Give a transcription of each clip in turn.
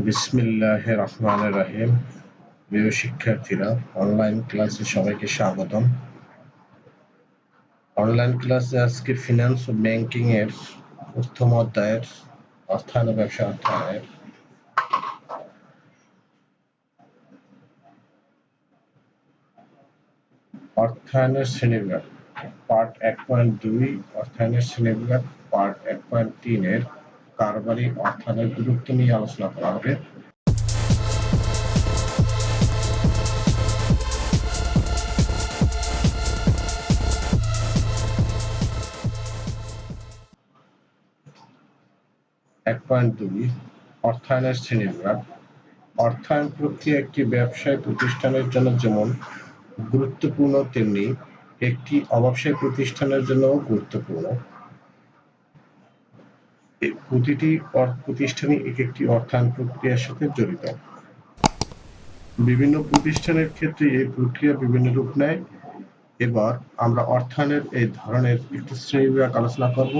বিসমিল্লাহির রহমানির রহিম। প্রিয় শিক্ষার্থীরা, অনলাইন ক্লাসে সবাইকে স্বাগতম। অনলাইন ক্লাসে আজকে ফিনান্স ও ব্যাংকিং এর প্রথম অধ্যায়ের অর্থায়ন ও ব্যবসা অর্থায়নের অর্থায়নের শ্রেণীবিভাগ পার্ট 1.2 অর্থায়নের শ্রেণীবিভাগ পার্ট 1.3 এর কারবারি অর্থায়নের গুরুত্ব নিয়ে আলোচনা করা হবে। অর্থায়নের শ্রেণীবিভাগ। অর্থায়ন প্রক্রিয়া একটি ব্যবসায় প্রতিষ্ঠানের জন্য যেমন গুরুত্বপূর্ণ তেমনি একটি অব্যবসায়ী প্রতিষ্ঠানের জন্যও গুরুত্বপূর্ণ। প্রতিটি প্রতিষ্ঠানই এক একটি অর্থায়ন প্রক্রিয়ার সাথে জড়িত। বিভিন্ন প্রতিষ্ঠানের ক্ষেত্রে এই প্রক্রিয়া বিভিন্ন রূপ নেয়। এবার আমরা অর্থায়নের এই ধরনের একটি শ্রেণীবিভাগ আলোচনা করব।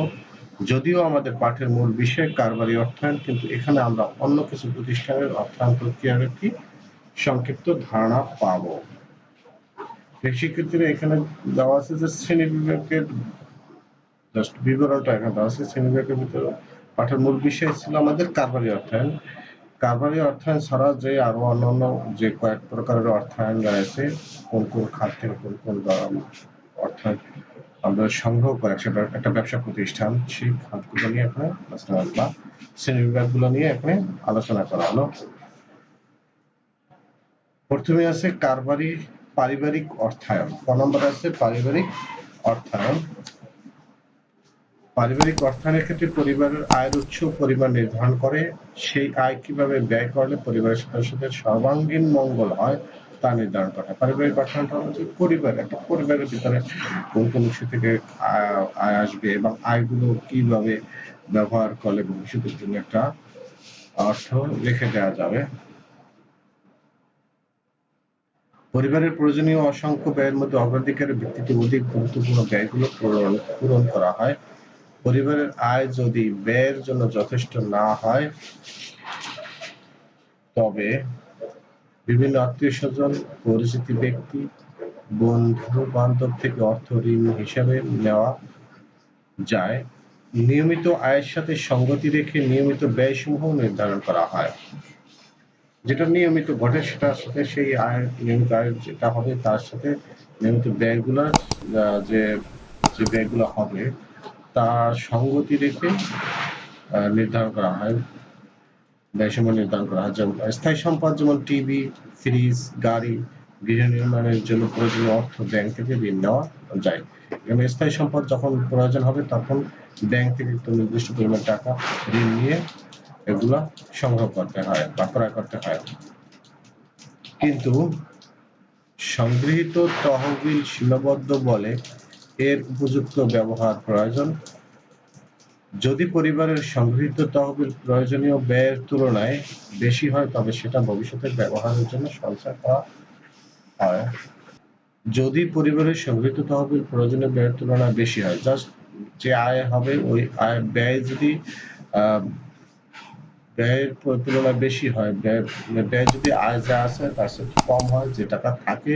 যদিও আমাদের পাঠের মূল বিষয় কারবারি অর্থায়ন, কিন্তু এখানে আমরা অন্য কিছু প্রতিষ্ঠানের অর্থায়ন প্রক্রিয়ার একটি সংক্ষিপ্ত ধারণা পাবো। শিক্ষার্থীরা, এখানে দেওয়া আছে যে শ্রেণীবিভাগের জাস্ট বিবরণটা এখানে দেওয়া আছে। শ্রেণীবিভাগের ভিতরে পাঠের মূল বিষয় ছিল আমাদের কারবারি অর্থায়ন। কারবারি অর্থায়ন ছাড়া যে আরো অন্যান্য যে কয়েক প্রকারের অর্থায়ন রয়েছে, কোন কোন খাত থেকে কোন কোন অর্থায়ন আমরা সংগ্রহ করে সেটা একটা ব্যবসা প্রতিষ্ঠান, সেই খাতগুলো নিয়ে এখানে বা শ্রেণীবিভাগগুলো নিয়ে এখানে আলোচনা করা হলো। প্রথমে আছে কারবারি পারিবারিক অর্থায়ন। ক নম্বরে আছে পারিবারিক অর্থায়ন। পারিবারিক অর্থায়নের ক্ষেত্রে পরিবারের আয়ের উৎস পরিবার নির্ধারণ করে। সেই আয় কিভাবে ব্যয় করলে পরিবারের সদস্যদের সর্বাঙ্গীন মঙ্গল হয় তা নির্ধারণ করা হয়। পারিবারিক অর্থায়নটা হচ্ছে একটা পরিবারের ভিতরে কোন কোন উৎস থেকে আয় আসবে এবং আয়গুলো কিভাবে ব্যবহার করলে ভবিষ্যতের জন্য একটা অর্থ রেখে দেওয়া যাবে। পরিবারের প্রয়োজনীয় অসংখ্য ব্যয়ের মধ্যে অগ্রাধিকারের ভিত্তিতে অধিক গুরুত্বপূর্ণ ব্যয়গুলো পূরণ করা হয়। পরিবারের আয় যদি ব্যয়ের জন্য যথেষ্ট না হয়, তবে বিভিন্ন আত্মীয়-স্বজন, পরিচিত ব্যক্তি, বন্ধু-বান্ধব থেকে অর্থ ঋণ হিসাবে নেওয়া যায়। নিয়মিত আয়ের সাথে সঙ্গতি রেখে নিয়মিত ব্যয়সমূহ নির্ধারণ করা হয়। যেটা নিয়মিত ঘটে সেটার সাথে সেই নিয়মিত আয় যেটা হবে তার সাথে নিয়মিত ব্যয়গুলোর যে ব্যয়গুলো হবে তার সঙ্গতি রেখে নির্ধারণ করা হয়, ব্যয়সমূহ নির্ধারণ করা হয়। যেমন স্থায়ী সম্পদ, যেমন টিভি, ফ্রিজ, গাড়ি, গৃহ নির্মাণের জন্য প্রয়োজনীয় অর্থ ব্যাংক থেকে ঋণ নেওয়া যায়। এখানে স্থায়ী সম্পদ যখন প্রয়োজন হবে তখন ব্যাংক থেকে একটু নির্দিষ্ট পরিমাণ টাকা ঋণ নিয়ে এগুলা সংগ্রহ করতে হয় বা ক্রয় করতে হয়। কিন্তু সংগৃহীত তহবিল সীমাবদ্ধ বলে এর উপযুক্ত ব্যবহার প্রয়োজন। যদি পরিবারের সংগৃহীত তহবিল প্রয়োজনীয় ব্যয়ের তুলনায় বেশি হয় তবে সেটা ভবিষ্যতে ব্যবহারের জন্য সঞ্চয় করা হয়। যদি পরিবারের সংগৃহীত তহবিল প্রয়োজনীয় ব্যয়ের তুলনায় বেশি হয়, জাস্ট যে আয় হবে ওই আয় ব্যয় যদি ব্যয়ের তুলনায় বেশি হয়, ব্যয় যদি আয় যা আছে তার সাথে কম হয়, যে টাকা থাকে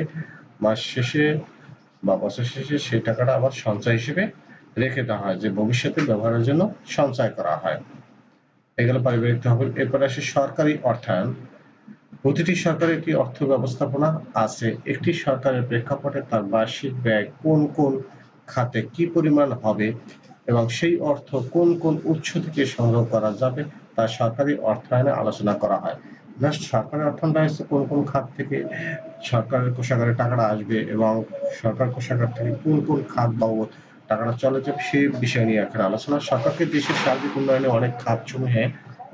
মাস শেষে বা বছর শেষে সেই টাকাটা আবার সঞ্চয় হিসেবে রেখে দেওয়া হয়, যে ভবিষ্যতে ব্যবহারের জন্য সঞ্চয় করা হয়। এগুলো পারিবারিক তহবিল। এরপর আসে সরকারি অর্থায়ন। প্রতিটি সরকারের একটি অর্থ ব্যবস্থাপনা আছে। একটি সরকারের প্রেক্ষাপটে তার বার্ষিক ব্যয় কোন কোন খাতে কি পরিমাণ হবে এবং সেই অর্থ কোন কোন উৎস থেকে সংগ্রহ করা যাবে তা সরকারি অর্থায়নে আলোচনা করা হয়। সরকারি অর্থায়নটা হচ্ছে কোন কোন খাত থেকে সরকারের কোষাগারে টাকাটা আসবে এবং সরকার কোষাগার থেকে কোন কোন খাত বাবদ টাকাটা চলে যাবে সেই বিষয় নিয়ে এখানে আলোচনা। সরকারকে দেশের সার্বিক উন্নয়নে অনেক খাতসমূহে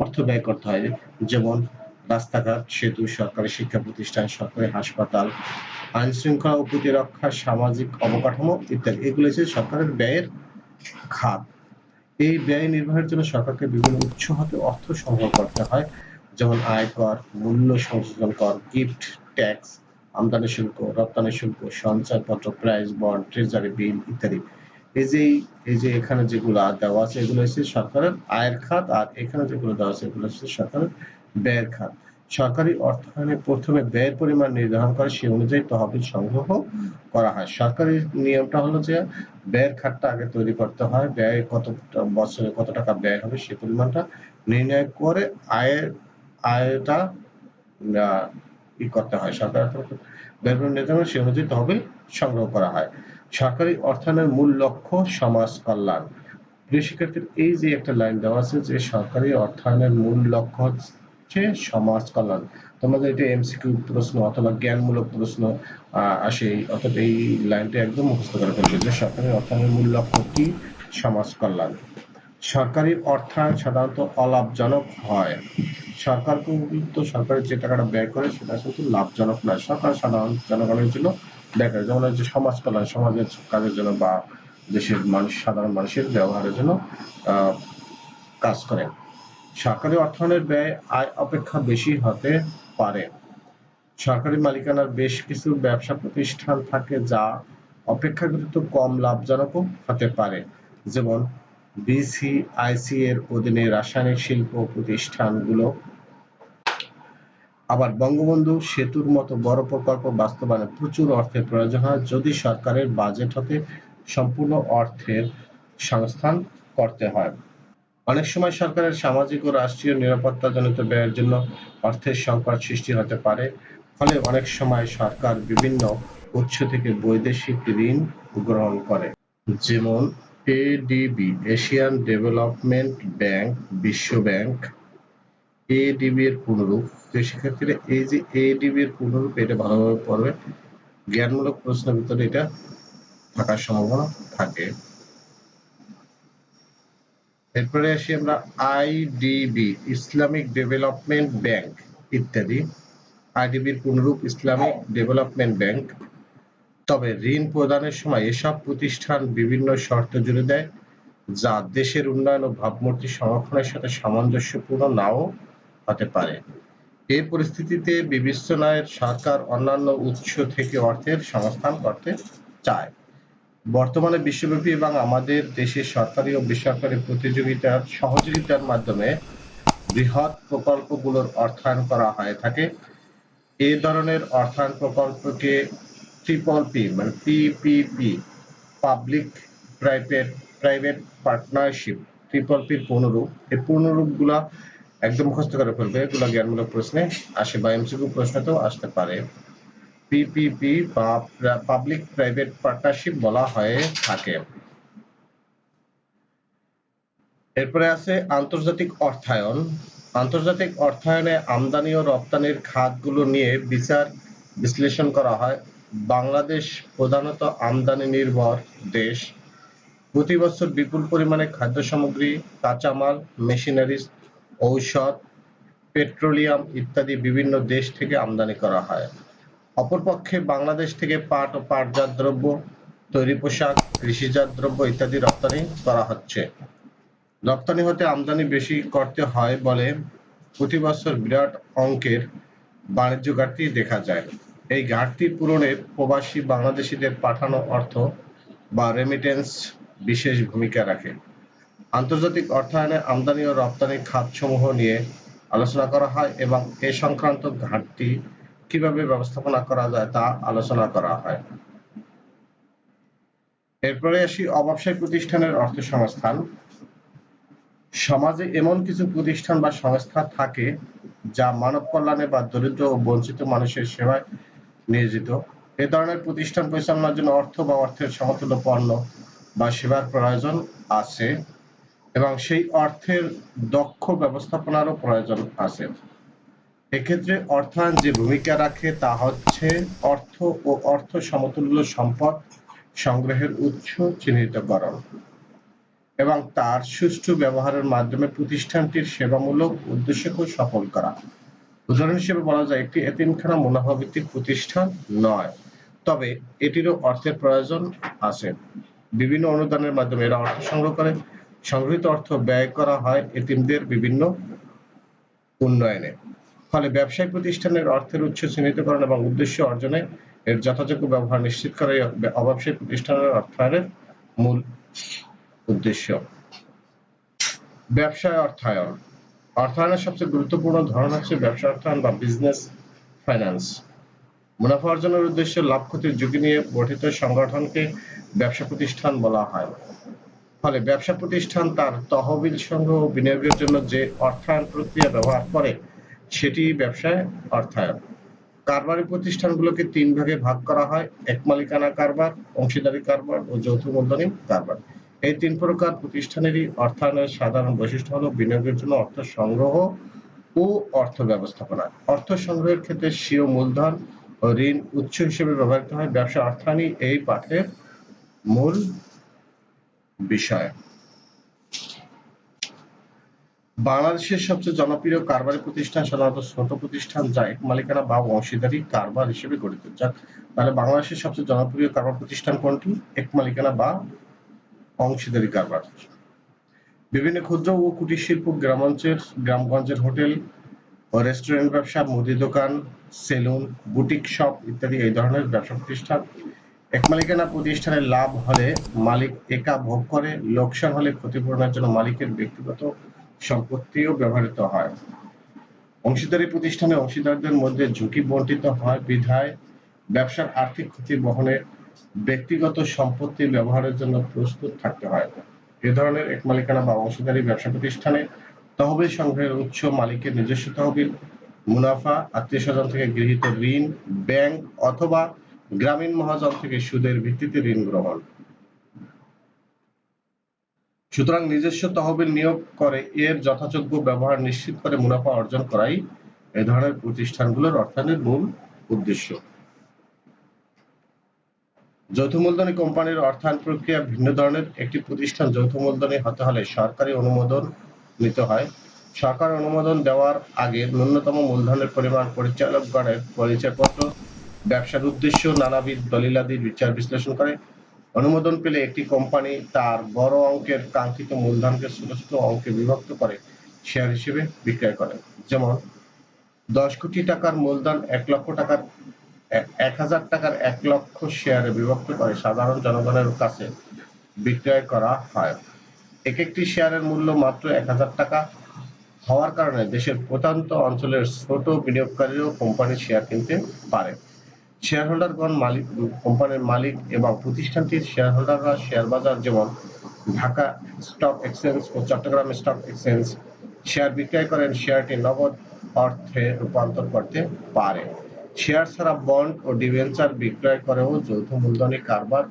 অর্থ ব্যয় করতে হয়, যেমন রাস্তাঘাট, সেতু, সরকারি শিক্ষা প্রতিষ্ঠান, সরকারি হাসপাতাল, আইন শৃঙ্খলা ও প্রতিরক্ষা, সামাজিক অবকাঠামো ইত্যাদি। এগুলো হচ্ছে সরকারের ব্যয়ের খাত। এই ব্যয় নির্বাহের জন্য সরকারকে বিভিন্ন উৎস হতে অর্থ সংগ্রহ করতে হয়, যেমন আয়কর, মূল্য সংযোজন কর, গিফট ট্যাক্স, আমদানি শুল্ক, রপ্তানি শুল্ক, সঞ্চয়পত্র, প্রাইজ বন্ড, ট্রেজারি বিল ইত্যাদি। এই যে এখানে যেগুলো দেওয়া আছে এগুলো হচ্ছে সরকারের আয়ের খাত, আর এখানে যেগুলো দেওয়া আছে এগুলো হচ্ছে সরকারের ব্যয়ের খাত। সরকারি অর্থায়নে প্রথমে ব্যয়ের পরিমাণ নির্ধারণ করে সে অনুযায়ী তহবিল সংগ্রহ করা হয়। সরকারি নিয়মটা হলো যে ব্যয়ের খাতটা আগে তৈরি করতে হয়, ব্যয় কত বছরে কত টাকা ব্যয় হবে সেই পরিমাণটা নির্ণয় করে আয়টা করতে হয়। সরকার ব্যয় পরিমাণ নির্ধারণ সে অনুযায়ী তহবিল সংগ্রহ করা হয়। সরকারি অর্থায়নের মূল লক্ষ্য সমাজ কল্যাণ। প্রিয় শিক্ষার্থীরা, এই যে একটা লাইন দেওয়া আছে যে সরকারি অর্থায়নের মূল লক্ষ্য হচ্ছে সমাজ কল্যাণ। তোমাদের এটা এমসিকিউ প্রশ্ন অথবা জ্ঞানমূলক প্রশ্ন আসে, অর্থাৎ এই লাইনটা একদম মুখস্থ করে ফেলবে যে সরকারি অর্থায়নের মূল লক্ষ্য কি? সমাজ কল্যাণ। সরকারি অর্থায়ন সাধারণত অলাভজনক হয়। সরকার কিন্তু সরকারের যে টাকাটা ব্যয় করে সেটা কিন্তু লাভজনক নয়। সরকার সাধারণ জনগণের জন্য ব্যয় করে, যেমন হচ্ছে সমাজ কল্যাণ, সমাজের কাজের জন্য বা দেশের মানুষ সাধারণ মানুষের ব্যবহারের জন্য কাজ করে। সরকারি অর্থায়নের ব্যয় আয় অপেক্ষা বেশি হতে পারে। সরকারি মালিকানার বেশ কিছু ব্যবসা প্রতিষ্ঠান থাকে যা অপেক্ষাকৃত কম লাভজনকও হতে পারে, যেমন বিসিআইসি এর অধীনে রাসায়নিক শিল্প প্রতিষ্ঠানগুলো। আবার বঙ্গবন্ধু সেতুর মতো বড় প্রকল্প বাস্তবায়নে প্রচুর অর্থের প্রয়োজন হয় যদি সরকারের বাজেট হতে সম্পূর্ণ অর্থের সংস্থান করতে হয়। অনেক সময় সরকারের সামাজিক ও রাষ্ট্রীয় নিরাপত্তাজনিত ব্যয়ের জন্য অর্থের সংকট সৃষ্টি হতে পারে। ফলে অনেক সময় সরকার বিভিন্ন উৎস থেকে বৈদেশিক ঋণ গ্রহণ করে, যেমন এডিবি, এশিয়ান ডেভেলপমেন্ট ব্যাংক, বিশ্ব ব্যাংক। এডিবি এর পূর্ণরূপ, তো শিক্ষার্থীরা এই যে এডিবি এর পূর্ণরূপ এটা ভালোভাবে পড়বে, জ্ঞানমূলক প্রশ্নের ভিতরে এটা থাকার সম্ভাবনা থাকে। এরপরে আসি আমরা আইডিবি, ইসলামিক ডেভেলপমেন্ট ব্যাংক ইত্যাদি। আইডিবির পূর্ণরূপ ইসলামিক ডেভেলপমেন্ট ব্যাংক। তবে ঋণ প্রদানের সময় এসব প্রতিষ্ঠান বিভিন্ন শর্ত জুড়ে দেয় যা দেশের উন্নয়ন ও ভাবমূর্তি সংরক্ষণের সাথে সামঞ্জস্যপূর্ণ নাও হতে পারে। এই পরিস্থিতিতে বিবেচনায় সরকার অন্যান্য উৎস থেকে অর্থের সংস্থান করতে চায়। বর্তমানে বিশ্বব্যাপী এবং আমাদের দেশে সরকারি ও বেসরকারি সহযোগিতার মাধ্যমে বৃহৎ প্রকল্পগুলোর অর্থায়ন করা হয়ে থাকে। এই ধরনের অর্থায়ন প্রকল্পকে ট্রিপল পি মানে PPP, public private partnership, triple পির পূর্ণরূপ। এই পূর্ণরূপগুলা একদম মুখস্থ করে ফেলবে, এগুলো জ্ঞানমূলক প্রশ্নে আসে বা এমসিকিউ প্রশ্নতেও আসতে পারে। পিপিপি বা পাবলিক প্রাইভেট পার্টনারশিপ বলা হয়ে থাকে। এরপরে আছে আন্তর্জাতিক অর্থায়ন। আন্তর্জাতিক অর্থায়নে আমদানি ও রপ্তানির খাতগুলো নিয়ে বিশ্লেষণ করা হয়। বাংলাদেশ প্রধানত আমদানি নির্ভর দেশ। প্রতি বছর বিপুল পরিমাণে খাদ্য সামগ্রী, কাঁচামাল, মেশিনারিজ, ঔষধ, পেট্রোলিয়াম ইত্যাদি বিভিন্ন দেশ থেকে আমদানি করা হয়। অপরপক্ষে বাংলাদেশ থেকে পাট ও পাটজাত দ্রব্য, তৈরি পোশাক, কৃষিজাত দ্রব্য ইত্যাদি রপ্তানি করা হচ্ছে। রপ্তানি হতে আমদানি বেশি করতে হয় বলে প্রতি বছর বিরাট অঙ্কের বাণিজ্য ঘাটতি দেখা যায়। এই ঘাটতি পূরণে প্রবাসী বাংলাদেশিদের পাঠানো অর্থ বা রেমিটেন্স বিশেষ ভূমিকা রাখে। আন্তর্জাতিক অর্থায়নে আমদানি ও রপ্তানি খাতসমূহ নিয়ে আলোচনা করা হয় এবং এ সংক্রান্ত ঘাটতি কিভাবে ব্যবস্থাপনা করা যায় তা আলোচনা করা হয়। এরপরে আসি অব্যবসায়ী প্রতিষ্ঠানের অর্থ সংস্থান। সমাজে এমন কিছু প্রতিষ্ঠান বা সংস্থা থাকে যা মানব কল্যাণে বা দরিদ্র ও বঞ্চিত মানুষের সেবায় নিয়োজিত। এ ধরনের প্রতিষ্ঠান পরিচালনার জন্য অর্থ বা অর্থের সমতুল্য পণ্য বা সেবার প্রয়োজন আছে এবং সেই অর্থের দক্ষ ব্যবস্থাপনারও প্রয়োজন আছে। এক্ষেত্রে অর্থায়ন যে ভূমিকা রাখে তা হচ্ছে অর্থ ও অর্থ সমতুল্য সম্পদ সংগ্রহের উৎস চিহ্নিতকরণ এবং তার সুষ্ঠু ব্যবহারের মাধ্যমে প্রতিষ্ঠানটির সেবামূলক উদ্দেশ্যকে সফল করা। উদাহরণ হিসেবে বলা যায় একটি এতিমখানা মুনাফা ভিত্তিক প্রতিষ্ঠান নয়, তবে এটিরও অর্থের প্রয়োজন আছে। বিভিন্ন অনুদানের মাধ্যমে এরা অর্থ সংগ্রহ করে, সংগৃহীত অর্থ ব্যয় করা হয় এতিমদের বিভিন্ন উন্নয়নে। ফলে ব্যবসায়িক প্রতিষ্ঠানের অর্থের উৎস চিহ্নিতকরণ এবং উদ্দেশ্য অর্জনে এর যথাযোগ্য ব্যবহার নিশ্চিত করাই অব্যবসায়ী প্রতিষ্ঠানের অর্থায়নের মূল উদ্দেশ্য। ব্যবসায় অর্থায়ন। অর্থায়নের সবচেয়ে গুরুত্বপূর্ণ ধরন হচ্ছে ব্যবসা অর্থায়ন বা বিজনেস ফাইন্যান্স। মুনাফা অর্জনের উদ্দেশ্যে লাভ ক্ষতির ঝুঁকি নিয়ে গঠিত সংগঠনকে ব্যবসা প্রতিষ্ঠান বলা হয়। ফলে ব্যবসা প্রতিষ্ঠান তার তহবিল সংগ্রহ ও বিনিয়োগের জন্য যে অর্থায়ন প্রক্রিয়া ব্যবহার করে সেটি ব্যবসায় অর্থায়ন। কারবারি প্রতিষ্ঠানগুলোকে তিন ভাগে ভাগ করা হয়: এক মালিকানা কারবার, অংশীদারি কারবার ও যৌথ মূলধনী কারবার। এই তিন প্রকার প্রতিষ্ঠানেরই অর্থায়নের সাধারণ বৈশিষ্ট্য হলো বিনিয়োগের জন্য অর্থ সংগ্রহ ও অর্থ ব্যবস্থাপনা। অর্থ সংগ্রহের ক্ষেত্রে স্বীয় মূলধন ও ঋণ উৎস হিসেবে ব্যবহৃত হয়। ব্যবসা অর্থায়নই এই পাঠের মূল বিষয়। বাংলাদেশের সবচেয়ে জনপ্রিয় কারবারি প্রতিষ্ঠান সাধারণত ছোট প্রতিষ্ঠান যা এক মালিকানা বা অংশীদারি কারবার হিসেবে গঠিত। তাহলে বাংলাদেশের সবচেয়ে জনপ্রিয় কারবার প্রতিষ্ঠান কোনটি? এক মালিকানা বা অংশীদারি কারবার। বিভিন্ন ক্ষুদ্র ও কুটির শিল্প, গ্রামগঞ্জের হোটেল ও রেস্টুরেন্ট ব্যবসা, মুদি দোকান, সেলুন, বুটিক শপ ইত্যাদি এই ধরনের ব্যবসা প্রতিষ্ঠান। এক মালিকানা প্রতিষ্ঠানের লাভ হলে মালিক একা ভোগ করে, লোকসান হলে ক্ষতিপূরণের জন্য মালিকের ব্যক্তিগত সম্পত্তিও ব্যবহৃত হয়। অংশীদারি প্রতিষ্ঠানে অংশীদারদের মধ্যে ঝুঁকি বণ্টিত হয় বিধায় ব্যবসার আর্থিক ক্ষতি বহনে ব্যক্তিগত সম্পত্তি ব্যবহারের জন্য প্রস্তুত থাকতে হয়। এ ধরনের এক মালিকানা বা অংশীদারি ব্যবসা প্রতিষ্ঠানে তহবিল সংগ্রহের উৎস মালিকের নিজস্ব তহবিল, মুনাফা, আত্মীয়স্বজন থেকে গৃহীত ঋণ, ব্যাংক অথবা গ্রামীণ মহাজন থেকে সুদের ভিত্তিতে ঋণ গ্রহণ। সুতরাং নিজস্ব তহবিল নিয়োগ করে এর যথাযোগ্য ব্যবহার নিশ্চিত করে মুনাফা অর্জন করাই এ ধরনের প্রতিষ্ঠানগুলোর অর্থায়নের মূল উদ্দেশ্য। যৌথ মূলধনী কোম্পানির অর্থায়ন প্রক্রিয়া ভিন্ন ধরনের। একটি প্রতিষ্ঠান যৌথ মূলধনী হতে হলে সরকারি অনুমোদন নিতে হয়। সরকার অনুমোদন দেওয়ার আগে ন্যূনতম মূলধনের পরিমাণ, পরিচালকগণের পরিচয়পত্র, ব্যবসার উদ্দেশ্য, নানাবিধ দলিলাদির বিচার বিশ্লেষণ করে। অনুমোদন পেলে একটি কোম্পানি তার বড় অঙ্কের কাঙ্ক্ষিত মূলধনকে ছোট ছোট অঙ্কে বিভক্ত করে শেয়ার হিসেবে বিক্রয় করে। যেমন 10 কোটি টাকার মূলধন 1,00,000 টাকার 1 লক্ষ শেয়ারে বিভক্ত করে সাধারণ জনগণের কাছে বিক্রয় করা হয়। একটি শেয়ারের মূল্য মাত্র 1,000 টাকা হওয়ার কারণে দেশের প্রত্যন্ত অঞ্চলের ছোট বিনিয়োগকারীও কোম্পানির শেয়ার কিনতে পারে। শেয়ার হোল্ডারগণ কোম্পানির মালিক এবং প্রতিষ্ঠানটির শেয়ার হোল্ডাররা শেয়ার বাজার যেমন ঢাকা স্টক এক্সচেঞ্জ ও চট্টগ্রাম স্টক এক্সচেঞ্জ শেয়ার বিক্রয় করেন শেয়ারটি নগদ অর্থে রূপান্তর করতে পারে। শেয়ার ছাড়া বন্ড ও ডিবেঞ্চার বিক্রয় করেও যৌথ মূলধনী কারবার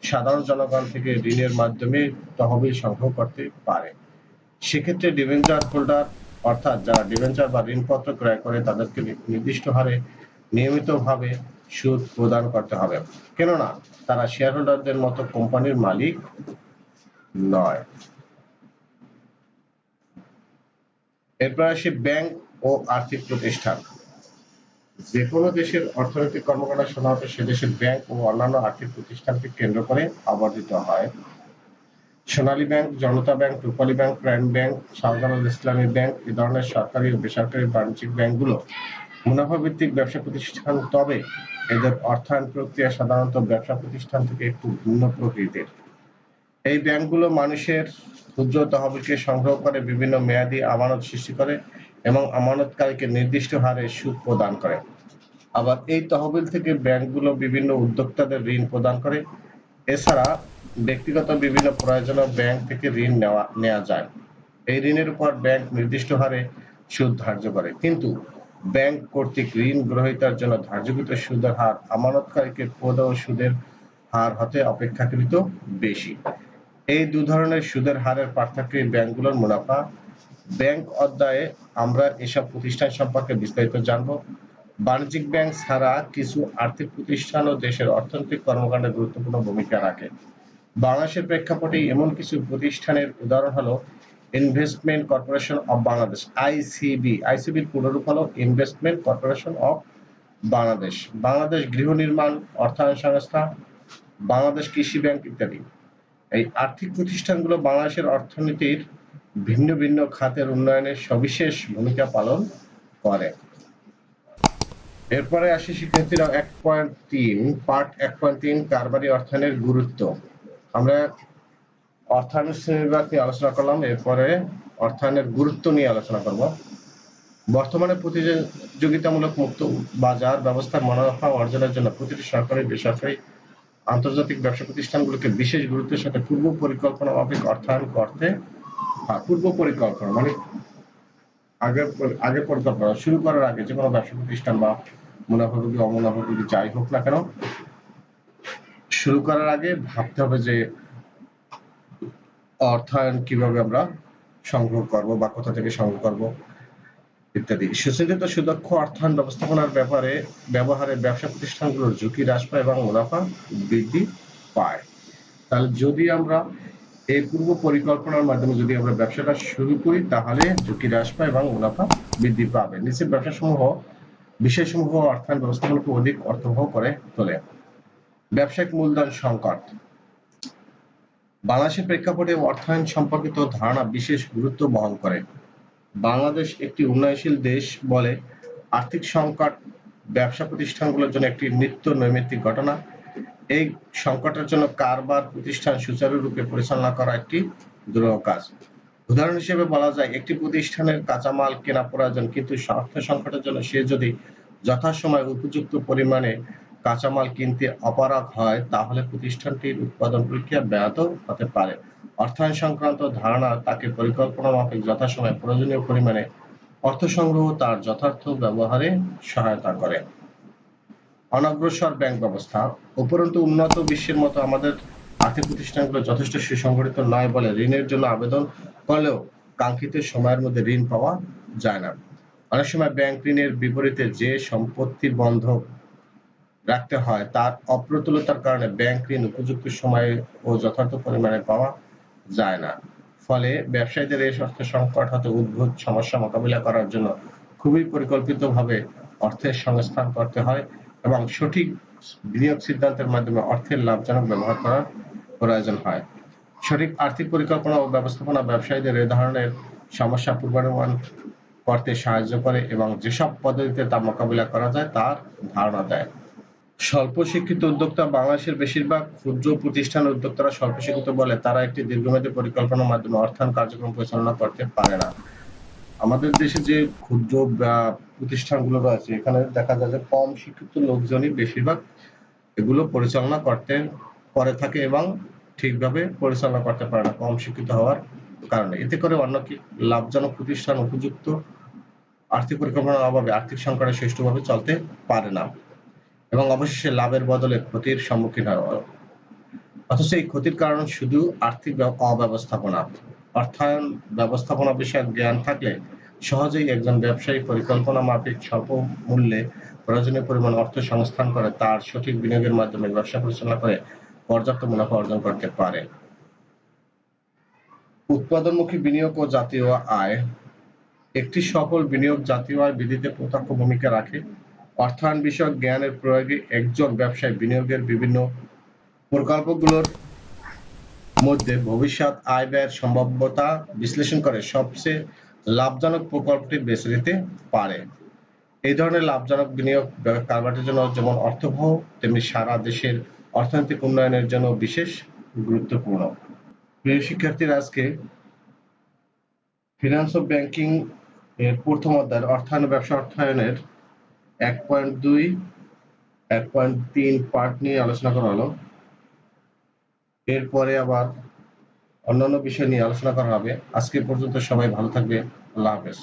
সাধারণ জনগণ থেকে ঋণের মাধ্যমে তহবিল সংগ্রহ করতে পারে। সেক্ষেত্রে ডিবেঞ্চার হোল্ডার অর্থাৎ যারা ডিবেঞ্চার বা ঋণপত্র ক্রয় করে তাদেরকে নির্দিষ্ট হারে নিয়মিতভাবে সুদ প্রদান করতে হবে, কেননা তারা শেয়ার হোল্ডারদের মতো কোম্পানির মালিক নয়। এরপর আসি ব্যাংক ও আর্থিক প্রতিষ্ঠান। যে কোনো দেশের অর্থনৈতিক কর্মকাণ্ড সাধারণত সে দেশের ব্যাংক ও অন্যান্য আর্থিক প্রতিষ্ঠানকে কেন্দ্র করে আবর্তিত হয়। সোনালী ব্যাংক, জনতা ব্যাংক, রূপালী ব্যাংক, প্রাইম ব্যাংক, শাহজালাল ইসলামী ব্যাংক এ ধরনের সরকারি ও বেসরকারি বাণিজ্যিক ব্যাংকগুলো মুনাফা ভিত্তিক ব্যবসা প্রতিষ্ঠান, তবে এদের অর্থায়ন প্রক্রিয়া সাধারণত ব্যবসা প্রতিষ্ঠান থেকে একটু ভিন্ন প্রকৃতির। এই ব্যাংকগুলো মানুষের ক্ষুদ্র তহবিলকে সংগ্রহ করে বিভিন্ন মেয়াদী আমানত সৃষ্টি করে এবং আমানতকারীকে নির্দিষ্ট হারে সুদ প্রদান করে। আবার এই তহবিল থেকে ব্যাংকগুলো বিভিন্ন উদ্যোক্তাদের ঋণ প্রদান করে। এছাড়া ব্যক্তিগত বিভিন্ন প্রয়োজনে ব্যাংক থেকে ঋণ নেওয়া যায়। এই ঋণের উপর ব্যাংক নির্দিষ্ট হারে সুদ ধার্য করে, কিন্তু ব্যাংক কর্তৃক ঋণ গ্রহীতার জন্য ধার্যকৃত সুদের হার আমানতকারীকে প্রদত্ত সুদের হার হতে অপেক্ষাকৃত বেশি। এই দু ধরনের সুদের হারের পার্থক্যই ব্যাংকগুলোর মুনাফা। ব্যাংক অধ্যায়ে আমরা এসব প্রতিষ্ঠান সম্পর্কে বিস্তারিত জানব। বাণিজ্যিক ব্যাংক ছাড়া কিছু আর্থিক প্রতিষ্ঠানও দেশের অর্থনৈতিক কর্মকাণ্ডে গুরুত্বপূর্ণ ভূমিকা রাখে। বাংলাদেশের প্রেক্ষাপটে এমন কিছু প্রতিষ্ঠানের উদাহরণ হলো investment corporation of Bangladesh, ICB. আইসিবির পুরোরূপ হলো investment corporation of Bangladesh, Bangladesh গৃহ নির্মাণ অর্থায়ন সংস্থা, বাংলাদেশ কৃষি ব্যাংক ইত্যাদি। এই আর্থিক প্রতিষ্ঠানগুলো বাংলাদেশের অর্থনীতির ভিন্ন ভিন্ন খাতের উন্নয়নে সবিশেষ ভূমিকা পালন করে। এরপরে আসি শিক্ষার্থীরা 1.3 পার্ট 1.3 কারবারি অর্থায়নের গুরুত্ব। আমরা অর্থায়নের শ্রেণীবিভাগ নিয়ে আলোচনা করলাম, এরপরে অর্থায়নের গুরুত্ব নিয়ে আলোচনা করব। বর্তমানে প্রতিযোগিতামূলক মুক্ত বাজার ব্যবস্থার মুনাফা অর্জনের জন্য প্রতিটি সরকারি, বেসরকারি, আন্তর্জাতিক ব্যবসা প্রতিষ্ঠানগুলোকে বিশেষ গুরুত্বের সাথে পূর্ব পরিকল্পনা মাফিক অর্থায়ন করতে হয়। পূর্ব পরিকল্পনা মানে আগে পরিকল্পনা শুরু করার আগে যে কোনো ব্যবসা প্রতিষ্ঠান বা মুনাফাভোগী অমুনাফাভোগী যাই হোক না কেন, শুরু করার আগে ভাবতে হবে যে অর্থায়ন কিভাবে আমরা সংগ্রহ করব বা কোথা থেকে সংগ্রহ করব ইত্যাদি। সুচিন্তিত সুদক্ষ অর্থায়ন ব্যবস্থাপনার ব্যবহারে ব্যবসা প্রতিষ্ঠানগুলোর ঝুঁকি হ্রাস পায় এবং মুনাফা বৃদ্ধি পায়। তাহলে যদি আমরা এই পূর্ব পরিকল্পনার মাধ্যমে যদি আমরা ব্যবসাটা শুরু করি তাহলে ঝুঁকি হ্রাস পায় এবং মুনাফা বৃদ্ধি পাবে। নিচের ব্যবসাসমূহ বিষয়সমূহ অর্থায়ন ব্যবস্থাপনাকে অধিক অর্থবহ করে তোলে। ব্যবসায়িক মূলধন সংকট। বাংলাদেশের প্রেক্ষাপটে অর্থায়ন সম্পর্কিত ধারণা বিশেষ গুরুত্ব বহন করে। বাংলাদেশ একটি উন্নয়নশীল দেশ বলে আর্থিক সংকট ব্যবসা প্রতিষ্ঠানগুলোর জন্য একটি নিত্য নৈমিত্তিক ঘটনা। এই সংকটের জন্য কারবার প্রতিষ্ঠান সুচারুরূপে পরিচালনা করা একটি দুরূহ কাজ। উদাহরণ হিসেবে বলা যায়, একটি প্রতিষ্ঠানের কাঁচামাল কেনা প্রয়োজন, কিন্তু অর্থ সংকটের জন্য সে যদি যথাসময়ে উপযুক্ত পরিমাণে কাঁচামাল কিনতে অপারগ হয় তাহলে প্রতিষ্ঠানটির উৎপাদন প্রক্রিয়া ব্যাহত হতে পারে। অর্থায়ন সংক্রান্ত ধারণা তাকে পরিকল্পনা মাফিক যথাসময়ে প্রয়োজনীয় পরিমাণে অর্থ সংগ্রহ তার যথার্থ ব্যবহারে সহায়তা করে। অনগ্রসর ব্যাংক ব্যবস্থা। উপরন্তু উন্নত বিশ্বের মতো আমাদের আর্থিক প্রতিষ্ঠানগুলো যথেষ্ট সুসংগঠিত নয় বলে ঋণের জন্য আবেদন করলেও কাঙ্ক্ষিত সময়ের মধ্যে ঋণ পাওয়া যায় না। অনেক সময় ব্যাংক ঋণের বিপরীতে যে সম্পত্তি বন্ধক রাখতে হয় তার অপ্রতুলতার কারণে ব্যাংক ঋণ উপযুক্ত সময়ে ও যথার্থ পরিমাণে পাওয়া যায় না। ফলে ব্যবসায়ীদের এই অর্থ সংকট হতে উদ্ভূত সমস্যা মোকাবিলা করার জন্য খুবই পরিকল্পিতভাবে অর্থের সংস্থান করতে হয় এবং সঠিক বিনিয়োগ সিদ্ধান্তের মাধ্যমে অর্থের লাভজনক ব্যবহার করার প্রয়োজন হয়। সঠিক আর্থিক পরিকল্পনা ও ব্যবস্থাপনা ব্যবসায়ীদের এ ধরনের সমস্যা পূর্বানুমান করতে সাহায্য করে এবং যেসব পদ্ধতিতে তা মোকাবিলা করা যায় তার ধারণা দেয়। স্বল্প শিক্ষিত উদ্যোক্তা। বাংলাদেশের বেশিরভাগ ক্ষুদ্র প্রতিষ্ঠানের উদ্যোক্তারা স্বল্প শিক্ষিত বলে তারা একটি দীর্ঘমেয়াদী পরিকল্পনার মাধ্যমে অর্থায়ন কার্যক্রম পরিচালনা করতে পারে না। আমাদের দেশে যে ক্ষুদ্র প্রতিষ্ঠানগুলো রয়েছে এখানে দেখা যায় যে কম শিক্ষিত লোকজনই বেশিরভাগ এগুলো পরিচালনা করে থাকে এবং ঠিকভাবে পরিচালনা করতে পারে না কম শিক্ষিত হওয়ার কারণে। এতে করে অন্য লাভজনক প্রতিষ্ঠান উপযুক্ত আর্থিক পরিকল্পনার অভাবে আর্থিক সংকটে সুষ্ঠুভাবে চলতে পারে না এবং অবশেষে লাভের বদলে ক্ষতির সম্মুখীন হয়। অথচ এই ক্ষতির কারণ শুধু আর্থিক অব্যবস্থাপনা। অর্থায়ন ব্যবস্থাপনা বিষয়ক জ্ঞান থাকলে সহজেই একজন ব্যবসায়ী পরিকল্পনা মাফিক স্বল্প মূল্যে প্রয়োজনীয় পরিমাণ অর্থ সংস্থান করে তার সঠিক বিনিয়োগের মাধ্যমে ব্যবসা পরিচালনা করে পর্যাপ্ত মুনাফা অর্জন করতে পারে। উৎপাদনমুখী বিনিয়োগ ও জাতীয় আয়। একটি সফল বিনিয়োগ জাতীয় আয় বৃদ্ধিতে প্রত্যক্ষ ভূমিকা রাখে। অর্থায়ন বিষয়ক জ্ঞানের প্রয়োগে একজন ব্যবসায়ী বিনিয়োগের বিভিন্ন প্রকল্পগুলোর মধ্যে ভবিষ্যৎ আয় ব্যয়ের সম্ভাব্যতা বিশ্লেষণ করে সবচেয়ে লাভজনক প্রকল্পটি বেছে নিতে পারে। এই ধরনের লাভজনক বিনিয়োগ কারবারের জন্য যেমন অর্থবহ তেমনি সারা দেশের অর্থনৈতিক উন্নয়নের জন্য বিশেষ গুরুত্বপূর্ণ। প্রিয় শিক্ষার্থীরা, আজকে ফিনান্স ও ব্যাংকিং এর প্রথম অধ্যায়ের অর্থায়ন ব্যবসা অর্থায়নের 1.2 1.3 পার্ট নিয়ে আলোচনা করা হলো। এরপরে আবার অন্যান্য বিষয় নিয়ে আলোচনা করা হবে। আজকে পর্যন্ত সবাই ভালো থাকবে। আল্লাহ হাফেজ।